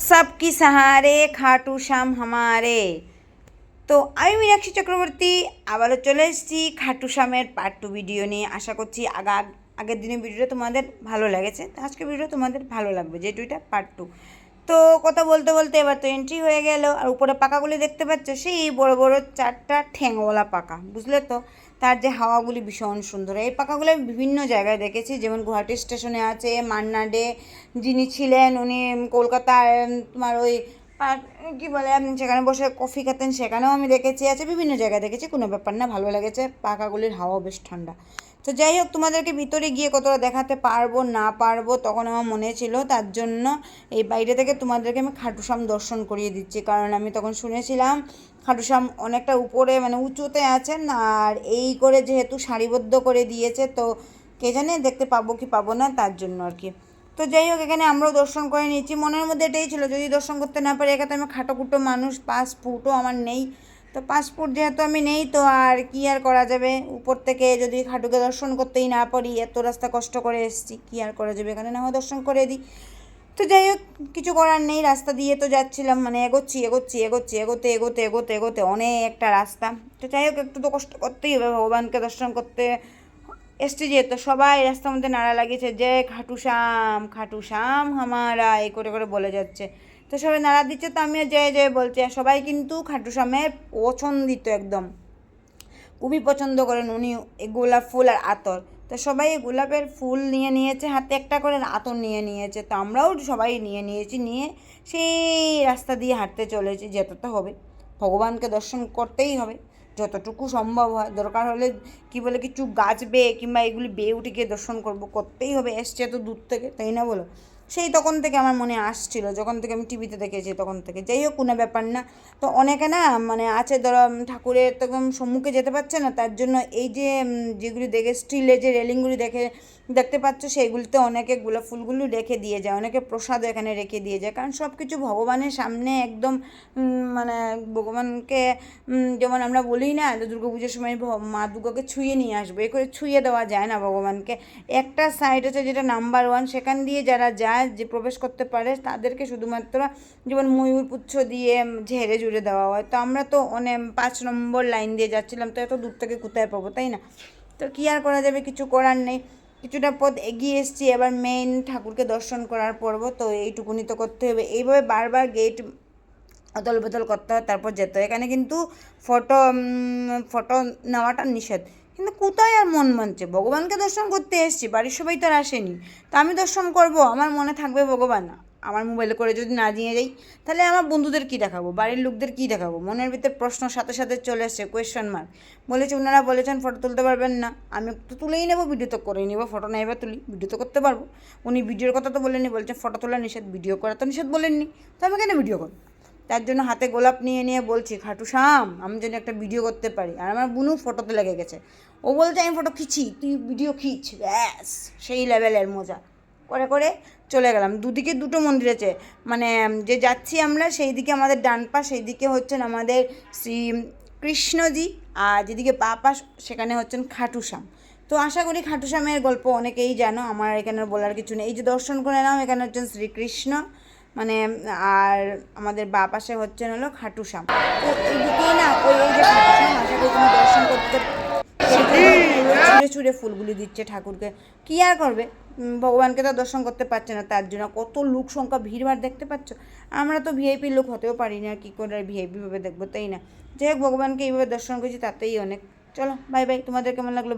सबकी सहारे खाटू श्याम हमारे। তো আমি মীনাক্ষী চক্রবর্তী আবারও চলে এসেছি খাটু শ্যামের পার্ট 2 ভিডিও নিয়ে। আশা করছি আগের দিনের ভিডিওটা তোমাদের ভালো লেগেছে, তো আজকের ভিডিও তোমাদের ভালো লাগবে, যেহেতু এটা পার্ট 2। তো কথা বলতে বলতে এবার তো এন্ট্রি হয়ে গেল। আর উপরে পাকাগুলি দেখতে পাচ্ছ, সেই বড় বড় 4টা ঠ্যাংওয়ালা পাকা, বুঝলে তো? তার যে হাওয়াগুলি ভীষণ সুন্দর। এই পাকাগুলো আমি বিভিন্ন জায়গায় দেখেছি, যেমন গুয়াহাটি স্টেশনে আছে, মান্নাডে যিনি ছিলেন উনি কলকাতার তোমার ওই কী বলে সেখানে বসে কফি খেতেন, সেখানেও আমি দেখেছি, আছে বিভিন্ন জায়গায় দেখেছি, কোনো ব্যাপার না, ভালো লেগেছে। পাখাগুলির হাওয়া বেশ ঠান্ডা। তো যাই হোক, তোমাদেরকে ভিতরে গিয়ে কতটা দেখাতে পারবো না পারবো তখন আমার মনে ছিল, তার জন্য এই বাইরে থেকে তোমাদেরকে আমি খাটু শ্যাম দর্শন করিয়ে দিচ্ছি। কারণ আমি তখন শুনেছিলাম খাটু শ্যাম অনেকটা উপরে মানে উঁচুতে আছেন, আর এই করে যেহেতু সারিবদ্ধ করে দিয়েছে, তো কে জানে দেখতে পাবো কি পাবো না, তার জন্য আর কি। তো যাই হোক, এখানে আমরাও দর্শন করে নিয়েছি। মনের মধ্যে এটাই ছিল, যদি দর্শন করতে না পারি, এখানে আমি খাটোকুটো মানুষ, পাসপোর্টও আমার নেই। তো পাসপোর্ট যেহেতু আমি নেই, তো আর কি আর করা যাবে, উপর থেকে যদি খাটুকে দর্শন করতেই না পারি, এত রাস্তা কষ্ট করে এসেছি, কি আর করা যাবে, এখানে না হয় দর্শন করে দিই। তো যাই হোক, কিছু করার নেই, রাস্তা দিয়ে তো যাচ্ছিলাম, মানে এগোতে অনেকটা রাস্তা। তো যাই হোক, একটু তো কষ্ট করতেই হবে, ভগবানকে দর্শন করতে এসছি যেহেতু। সবাই রাস্তার মধ্যে নাড়া লাগিয়েছে, যে খাটু শ্যাম হামারা, এই করে করে বলে যাচ্ছে। তো সবাই নাড়া দিচ্ছে, তো আমিও জয় জয় বলছি। আর সবাই কিন্তু খাটু শ্যামের পছন্দিত, একদম খুবই পছন্দ করেন উনি গোলাপ ফুল আর আতর। তো সবাই গোলাপের ফুল নিয়ে নিয়েছে হাতে একটা করে, আতর নিয়ে নিয়েছে। তো আমরাও সবাই নিয়ে নিয়েছি, নিয়ে সেই রাস্তা দিয়ে হাঁটতে চলেছি, যেতে তো হবে, ভগবানকে দর্শন করতেই হবে যতটুকু সম্ভব হয়। দরকার হলে কি বলে কিছু গাছ বেয়ে কিংবা এগুলি বেয়ে উঠে গিয়ে দর্শন করতেই হবে, এসছে তো দূর থেকে, তাই না বলো? সেই তখন থেকে আমার মনে আসছিল, যখন থেকে আমি টিভিতে দেখেছি তখন থেকে। যাই হোক, কোনো ব্যাপার না। তো অনেকে না মানে আছে, ধরো ঠাকুরের তখন সম্মুখে যেতে পারছে না, তার জন্য এই যে যেগুলি দেখে স্টিলের যে রেলিংগুলি দেখতে পাচ্ছ, সেইগুলিতে অনেকে গোলাপ ফুলগুলো রেখে দিয়ে যায়, অনেকে প্রসাদও এখানে রেখে দিয়ে যায়। কারণ সব কিছু ভগবানের সামনে একদম মানে ভগবানকে যেমন আমরা বলি না, দুর্গা পুজোর সময় মা দুর্গাকে ছুঁয়ে নিয়ে আসবো, এ করে ছুঁয়ে দেওয়া যায় না ভগবানকে। একটা সাইড আছে যেটা নাম্বার 1, সেখান দিয়ে যারা যায়, যে প্রবেশ করতে পারে, তাদেরকে শুধুমাত্র যেমন ময়ূর পুচ্ছ দিয়ে ঝেড়ে ঝুড়ে দেওয়া হয়। তো আমরা তো অনেক 5 নম্বর লাইন দিয়ে যাচ্ছিলাম, তো এত দূর থেকে কোথায় পাবো, তাই না? তো কী আর করা যাবে, কিছু করার নেই। কিছুটা পথ এগিয়ে এসেছি, এবার মেইন ঠাকুরকে দর্শন করার পর্ব, তো এইটুকুনি তো করতে হবে। এইভাবে বারবার গেট অদল বদল করতে হয়, তারপর যেতে হয়। এখানে কিন্তু ফটো নেওয়াটা নিষেধ, কিন্তু কোথায় আর মন মানছে, ভগবানকে দর্শন করতে এসেছি, বাড়ির সবাই তো আর আসেনি, তো আমি দর্শন করব, আমার মনে থাকবে ভগবান। আমার মোবাইলে করে যদি না নিয়ে যাই, তাহলে আমার বন্ধুদের কী দেখাবো, বাড়ির লোকদের কী দেখাবো? মনের ভিতরে প্রশ্ন সাথে সাথে চলে এসছে, কোয়েশ্চেন মার্ক। বলেছে, ওনারা বলেছেন ফটো তুলতে পারবেন না, আমি তো তুলেই নেবো, ভিডিও তো করেই নেবো, ফটো না এবার তুলি, ভিডিও তো করতে পারবো। উনি ভিডিওর কথা তো বলেননি, বলছেন ফটো তোলা নিষেধ, ভিডিও করা তো নিষেধ বলেননি, তো আমি কেন ভিডিও করবো? তার জন্য হাতে গোলাপ নিয়ে নিয়ে বলছি, খাটু শ্যাম আমি যেন একটা ভিডিও করতে পারি। আর আমার বুনু ফটোতে লেগে গেছে, ও বলছে আমি ফটো খিঁচি, তুই ভিডিও খিঁচ, ব্যাস সেই লেভেলের মজা করে করে চলে গেলাম। দুদিকে দুটো মন্দির আছে, মানে যে যাচ্ছি আমরা সেই দিকে আমাদের ডান পাশ, সেই দিকে হচ্ছেন আমাদের শ্রী কৃষ্ণজি, আর যেদিকে বাঁ পাশ সেখানে হচ্ছেন খাটু শ্যাম। তো আশা করি খাটু শ্যামের গল্প অনেকেই জানো, আমার এখানে বলার কিছু নেই। এই যে দর্শন করে নাও, এখানে হচ্ছেন শ্রীকৃষ্ণ, মানে আর আমাদের বাঁ পাশে হচ্ছেন হলো খাটু শ্যাম। তো এইদিকেই না ওই এই যে খাটু শ্যাম, আশা করি তুমি দর্শন করতে ছুঁড়ে ছুঁড়ে ফুলগুলি দিচ্ছে ঠাকুরকে, কী আর করবে, ভগবানকে তো দর্শন করতে পারছে না, তার জন্য কত লোক সংখ্যা ভিড়ভাড় দেখতে পাচ্ছ। আমরা তো ভিআইপি লোক হতেও পারি না, কী করে ভিআইপিভাবে দেখবো, তাই না? যাই হোক, ভগবানকে এইভাবে দর্শন করছি, তাতেই অনেক। চলো বাই বাই, তোমাদের কেমন লাগলো?